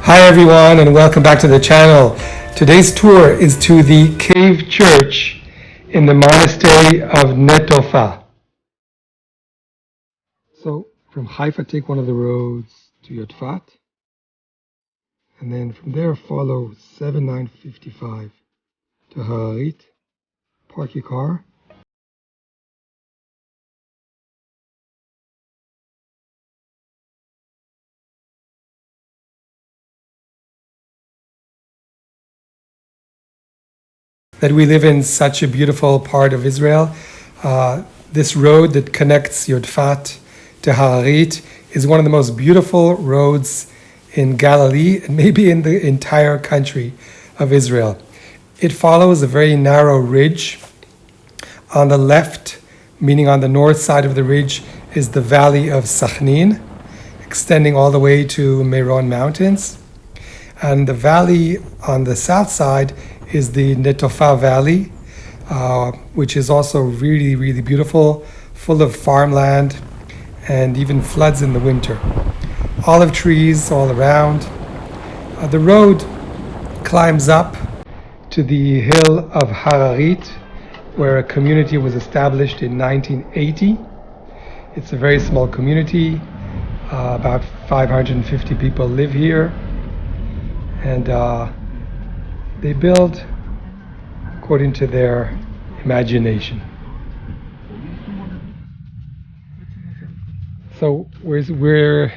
Hi everyone, and welcome back to the channel. Today's tour is to the cave church in the monastery of Netofa. So from Haifa, take one of the roads to Yotfat, and then from there follow 7955 to Hararit. Park your car. That we live in such a beautiful part of Israel. This road that connects Yotfat to Hararit is one of the most beautiful roads in Galilee and maybe in the entire country of Israel. It follows a very narrow ridge. On the left, meaning on the north side of the ridge, is the valley of Sachnin, extending all the way to Meron Mountains. And the valley on the south side is the Netofa Valley, which is also really, really beautiful, full of farmland and even floods in the winter. Olive trees all around. The road climbs up to the hill of Hararit, where a community was established in 1980. It's a very small community. About 550 people live here. And they build according to their imagination. So we're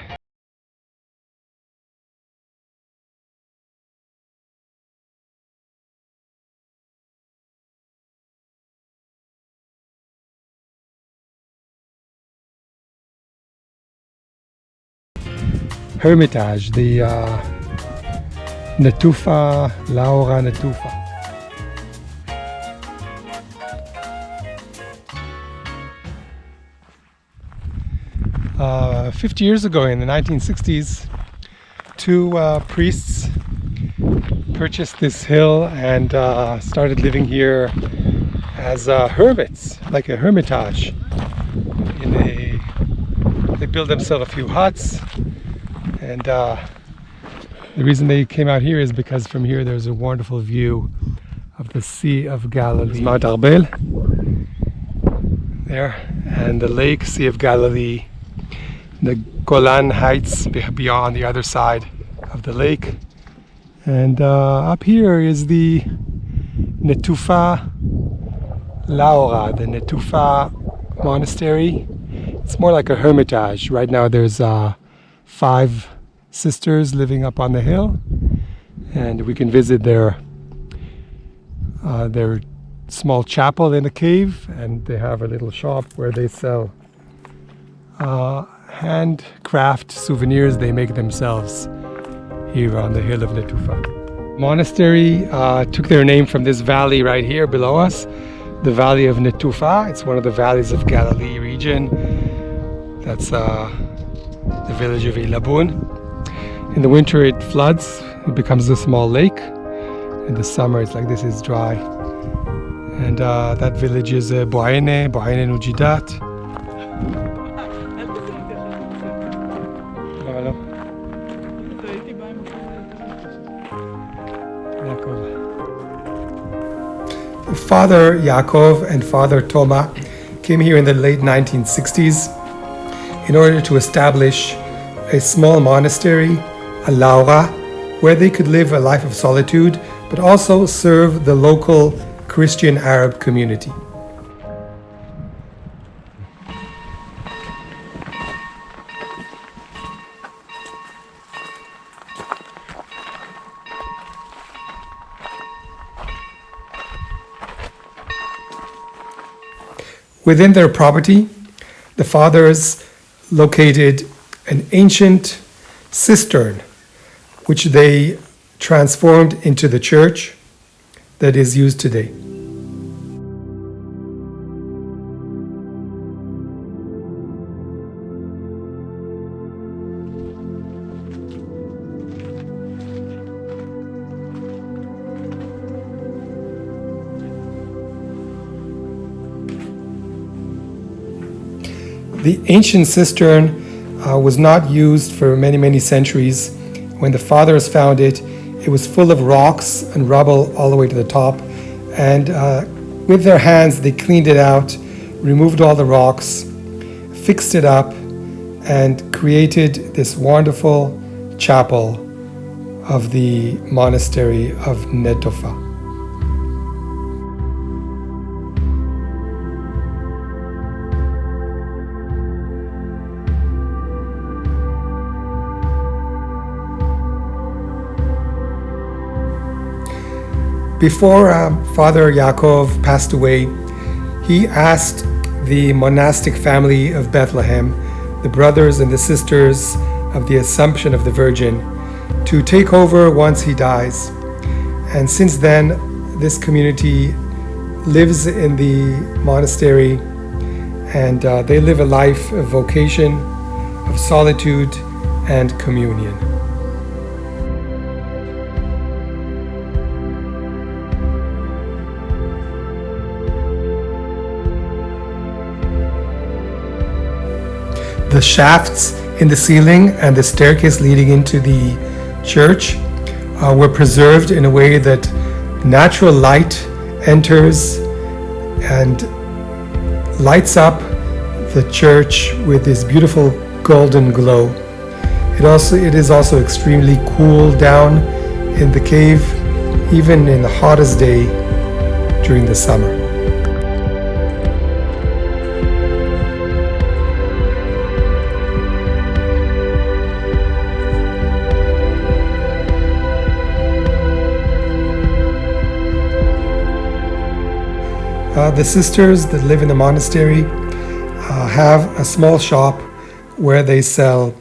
hermitage, the Netofa, Laura Netofa. 50 years ago, in the 1960s, two priests purchased this hill and started living here as hermits, like a hermitage. They built themselves a few huts, and the reason they came out here is because from here there's a wonderful view of the Sea of Galilee, Mount Arbel, there, and the lake, Sea of Galilee, the Golan Heights beyond the other side of the lake. And up here is the Netofa Laura, the Netofa monastery. It's more like a hermitage. Right now there's 5 sisters living up on the hill, and we can visit their small chapel in a cave, and they have a little shop where they sell handcraft souvenirs they make themselves here on the hill of Netofa. Monastery took their name from this valley right here below us, the Valley of Netofa. It's one of the valleys of Galilee region. That's the village of Elabun. In the winter it floods, it becomes a small lake. In the summer it's like this, is dry. And that village is Boaene Nujidat. Father Ya'akov and FatherTomah came here in the late 1960s in order to establish a small monastery, a Laura, where they could live a life of solitude, but also serve the local Christian Arab community. Within their property, the fathers located an ancient cistern, which they transformed into the church that is used today. The ancient cistern was not used for many, many centuries When the fathers found it, it was full of rocks and rubble all the way to the top. And with their hands, they cleaned it out, removed all the rocks, fixed it up, and created this wonderful chapel of the monastery of Netofa. Before Father Ya'akov passed away, he asked the Monastic Family of Bethlehem, the brothers and the sisters of the Assumption of the Virgin, to take over once he dies. And since then, this community lives in the monastery, and they live a life of vocation, of solitude, and communion. The shafts in the ceiling and the staircase leading into the church were preserved in a way that natural light enters and lights up the church with this beautiful golden glow. It is also extremely cool down in the cave, even in the hottest day during the summer. The sisters that live in the monastery have a small shop where they sell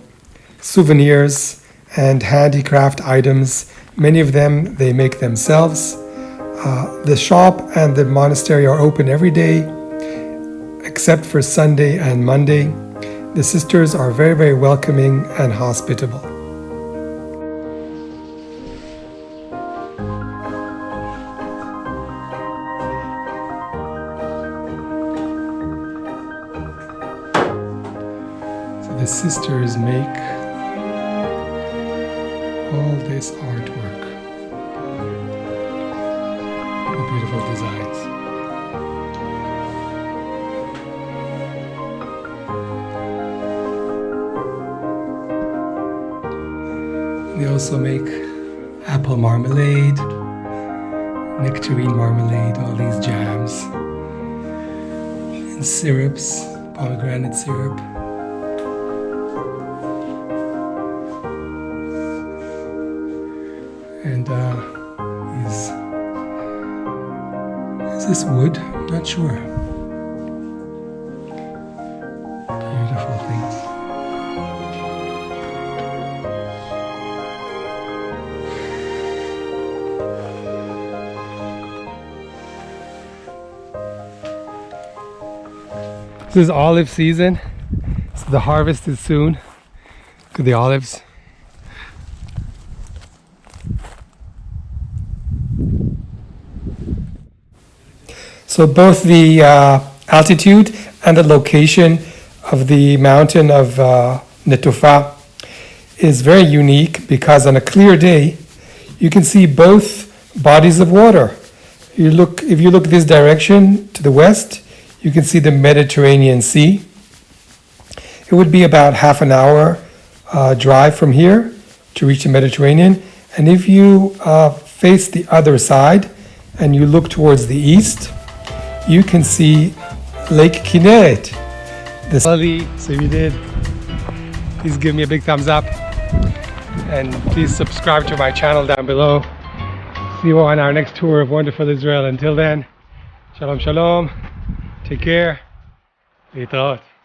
souvenirs and handicraft items. Many of them they make themselves. The shop and the monastery are open every day except for Sunday and Monday. The sisters are very, very welcoming and hospitable. The sisters make all this artwork. What beautiful designs. They also make apple marmalade, nectarine marmalade, all these jams, and syrups, pomegranate syrup. And is this wood? I'm not sure. Beautiful things. This is olive season, so the harvest is soon. Look at the olives. So both the altitude and the location of the mountain of Netofa is very unique because on a clear day you can see both bodies of water. If you look this direction to the west, you can see the Mediterranean Sea. It would be about half an hour drive from here to reach the Mediterranean. And if you face the other side and you look towards the east, you can see Lake Kinneret. Galilee. So if you did, please give me a big thumbs up. And please subscribe to my channel down below. See you on our next tour of wonderful Israel. Until then, shalom shalom. Take care. להתראות.